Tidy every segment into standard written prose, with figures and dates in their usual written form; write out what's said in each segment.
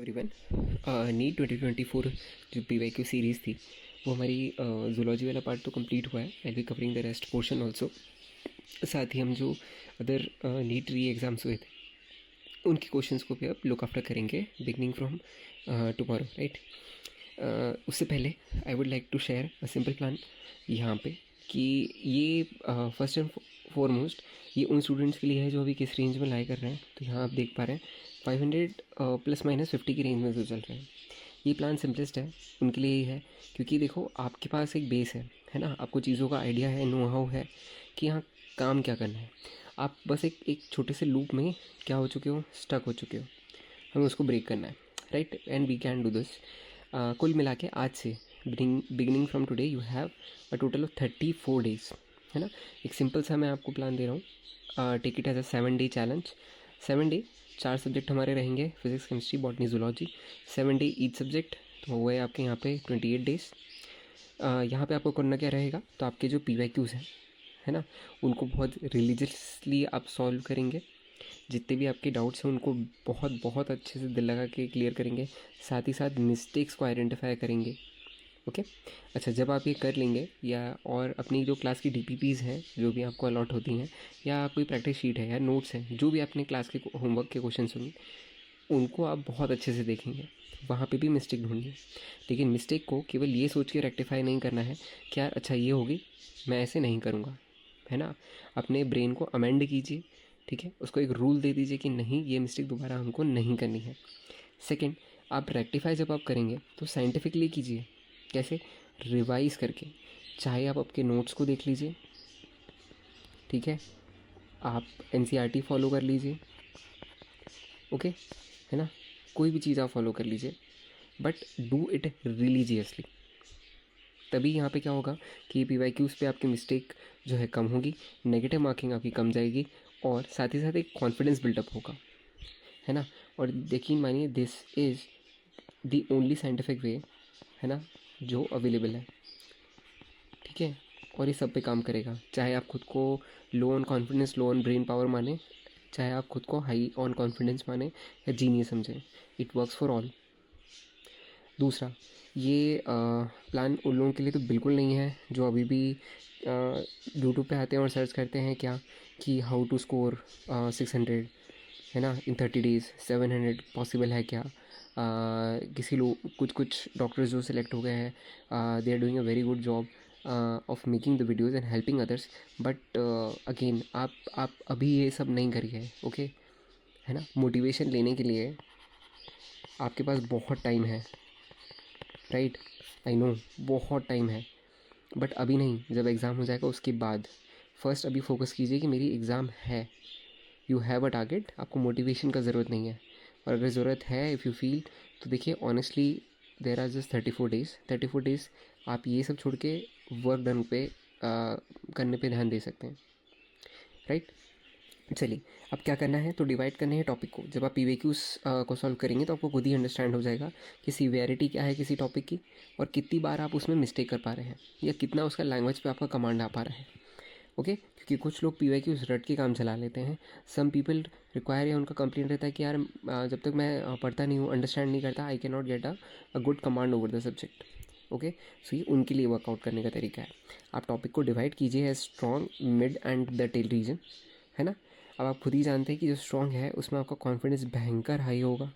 Everyone, NEET 2024 जो PYQ series थी वो हमारी जूलॉजी वाला पार्ट तो कंप्लीट हुआ है। I be covering the rest portion also. साथ ही हम जो अदर नीट री एग्ज़ाम्स हुए थे उनके क्वेश्चंस को भी अब लुक आफ्टर करेंगे बिगनिंग फ्रॉम टुमारो, राइट। उससे पहले I would like to share a simple plan यहाँ पे कि ये फर्स्ट एंड फॉरमोस्ट ये उन स्टूडेंट्स के लिए है जो अभी किस रेंज में लाई कर रहे हैं। तो यहाँ आप देख पा रहे हैं 500 प्लस माइनस 50 की रेंज में जो चल रहे हैं। ये प्लान सिंपलेस्ट है उनके लिए ही है, क्योंकि देखो आपके पास एक बेस है ना, आपको चीज़ों का आइडिया है, नो हाउ है कि यहाँ काम क्या करना है। आप बस एक छोटे से लूप में क्या हो चुके हो, स्टक हो चुके हो। हमें उसको ब्रेक करना है, right, and we can do this. कुल मिला के आज से beginning from today you have a total of 34 days, है ना। एक सिंपल सा मैं आपको प्लान दे रहा हूँ, take it as a 7 day challenge. 7 day 4 subject हमारे रहेंगे, physics, chemistry, botany, zoology. 7 day each subject, तो हुए आपके यहाँ पे 28 डेज। यहाँ पे आपको करना क्या रहेगा, तो आपके जो PYQs हैं, है ना, उनको बहुत रिलीजियसली आप सॉल्व करेंगे। जितने भी आपके डाउट्स हैं उनको बहुत बहुत अच्छे से दिल लगा के क्लियर करेंगे। साथ ही साथ मिस्टेक्स को आइडेंटिफाई करेंगे। ओके, अच्छा, जब आप ये कर लेंगे या और अपनी जो क्लास की DPPs हैं जो भी आपको अलॉट होती हैं, या कोई प्रैक्टिस शीट है या नोट्स हैं, जो भी अपने क्लास के होमवर्क के क्वेश्चन होंगे उनको आप बहुत अच्छे से देखेंगे। वहाँ पे भी मिस्टेक ढूंढिए, लेकिन मिस्टेक को केवल ये सोच के रेक्टिफाई नहीं करना है कि यार अच्छा ये होगी, मैं ऐसे नहीं करूँगा, है ना। अपने ब्रेन को अमेंड कीजिए, ठीक है, उसको एक रूल दे दीजिए कि नहीं, ये मिस्टेक दोबारा हमको नहीं करनी है। सेकंड, आप रेक्टिफाई जब आप करेंगे तो साइंटिफिकली कीजिए। कैसे? रिवाइज करके। चाहे आप आपके नोट्स को देख लीजिए, ठीक है, आप NCERT फॉलो कर लीजिए, ओके, है ना, कोई भी चीज़ आप फॉलो कर लीजिए, बट डू इट रिलीजियसली। तभी यहाँ पे क्या होगा कि PYQs पे आपकी मिस्टेक जो है कम होगी, नेगेटिव मार्किंग आपकी कम जाएगी, और साथ ही साथ एक कॉन्फिडेंस बिल्डअप होगा, है ना। और यकीन मानिए this is the only scientific way, है ना, जो अवेलेबल है, ठीक है। और ये सब पे काम करेगा, चाहे आप खुद को लो on confidence, low on brain power माने, चाहे आप खुद को हाई ऑन कॉन्फिडेंस माने या जीनियस समझें, इट वर्क्स फॉर ऑल। दूसरा, ये प्लान उन लोगों के लिए तो बिल्कुल नहीं है जो अभी भी यूट्यूब पे आते हैं और सर्च करते हैं क्या कि हाउ टू स्कोर 600, है ना, इन 30 डेज़। 700 पॉसिबल है क्या? किसी लोग कुछ डॉक्टर्स जो सिलेक्ट हो गए हैं, they are doing a very good job of making the videos and helping others, but again आप अभी ये सब नहीं करिए, ओके, है ना। मोटिवेशन लेने के लिए आपके पास बहुत टाइम है, राइट, आई नो, बहुत टाइम है, बट अभी नहीं, जब एग्ज़ाम हो जाएगा उसके बाद। फर्स्ट अभी फोकस कीजिए कि मेरी एग्ज़ाम है, यू हैव अ टारगेट, आपको मोटिवेशन का ज़रूरत नहीं है। और अगर ज़रूरत है, इफ़ यू फील, तो देखिए honestly there are just 34 days. 34 days आप ये सब छोड़ के वर्क डन पे करने पे ध्यान दे सकते हैं, राइट। चलिए, अब क्या करना है, तो डिवाइड करने हैं टॉपिक को। जब आप PYQs को सॉल्व करेंगे तो आपको खुद ही अंडरस्टैंड हो जाएगा कि सीवियरिटी क्या है किसी टॉपिक की, और कितनी बार आप उसमें मिस्टेक कर पा रहे हैं, या कितना उसका लैंग्वेज पे आपका कमांड आ पा रहा है, ओके। क्योंकि कुछ लोग PYQs रट के काम चला लेते हैं। सम पीपल रिक्वायर, या उनका कंप्लेंट रहता है कि यार जब तक मैं पढ़ता नहीं हूँ, अंडरस्टैंड नहीं करता, I can not get a good command over the subject, okay. So ये उनके लिए वर्कआउट करने का तरीका है। आप टॉपिक को डिवाइड कीजिए as strong, mid and the tail region, है ना। अब आप खुद ही जानते हैं कि जो स्ट्रॉन्ग है उसमें आपका कॉन्फिडेंस भयंकर हाई होगा,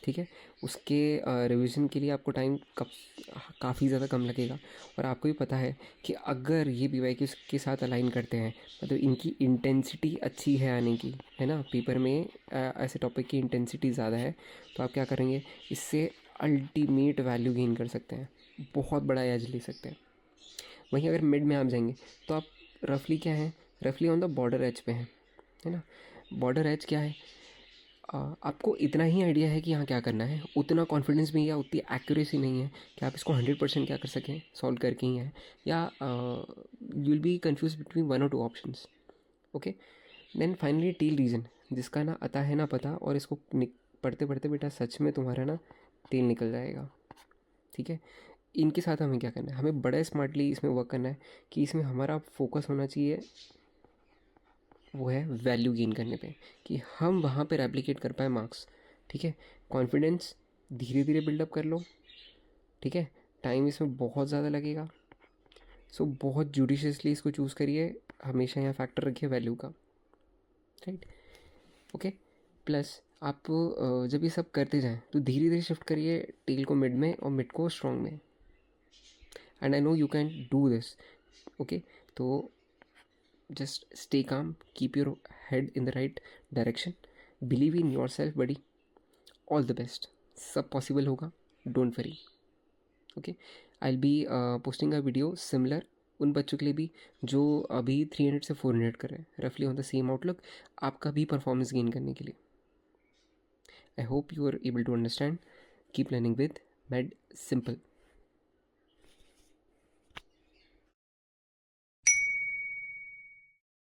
ठीक है। उसके रिवीजन के लिए आपको टाइम काफ़ी ज़्यादा कम लगेगा। और आपको भी पता है कि अगर ये PYQs के साथ अलाइन करते हैं, मतलब इनकी इंटेंसिटी अच्छी है आने की, है ना, पेपर में ऐसे टॉपिक की इंटेंसिटी ज़्यादा है, तो आप क्या करेंगे, इससे अल्टीमेट वैल्यू गेन कर सकते हैं, बहुत बड़ा एज ले सकते हैं। वहीं अगर मिड में आप जाएंगे तो आप रफली क्या है, रफली ऑन द बॉर्डर एज पे हैं, है ना। बॉर्डर एज क्या है, आपको इतना ही आइडिया है कि यहाँ क्या करना है, उतना कॉन्फिडेंस भी या उतनी एक्यूरेसी नहीं है कि आप इसको 100% क्या कर सकें, सॉल्व करके ही है, या you will be confuse between 1 और 2 options, okay. Then finally tail region, जिसका ना अता है ना पता, और इसको पढ़ते पढ़ते बेटा सच में तुम्हारा ना तेल निकल जाएगा, ठीक है। इनके साथ हमें क्या करना है, हमें बड़ा स्मार्टली इसमें वर्क करना है कि इसमें हमारा फोकस होना चाहिए, वो है वैल्यू गेन करने पे, कि हम वहाँ पे रेप्लिकेट कर पाए मार्क्स, ठीक है। कॉन्फिडेंस धीरे धीरे बिल्डअप कर लो, ठीक है। टाइम इसमें बहुत ज़्यादा लगेगा, सो बहुत जुडिशियसली इसको चूज़ करिए, हमेशा यहाँ फैक्टर रखिए वैल्यू का, राइट। ओके, प्लस आप जब ये सब करते जाएं तो धीरे धीरे शिफ्ट करिए टेल को मिड में और मिड को स्ट्रॉन्ग में, and I know you can do this. Okay, तो just stay calm, keep your head in the right direction, believe in yourself buddy, all the best, सब possible होगा, don't worry। okay, I'll be posting a video similar उन बच्चों के लिए भी जो अभी 300 से 400 कर रहे हैं, रफली ऑन द सेम आउटलुक, आपका भी परफॉर्मेंस गेन करने के लिए। I hope you are able to understand. Keep learning with made simple.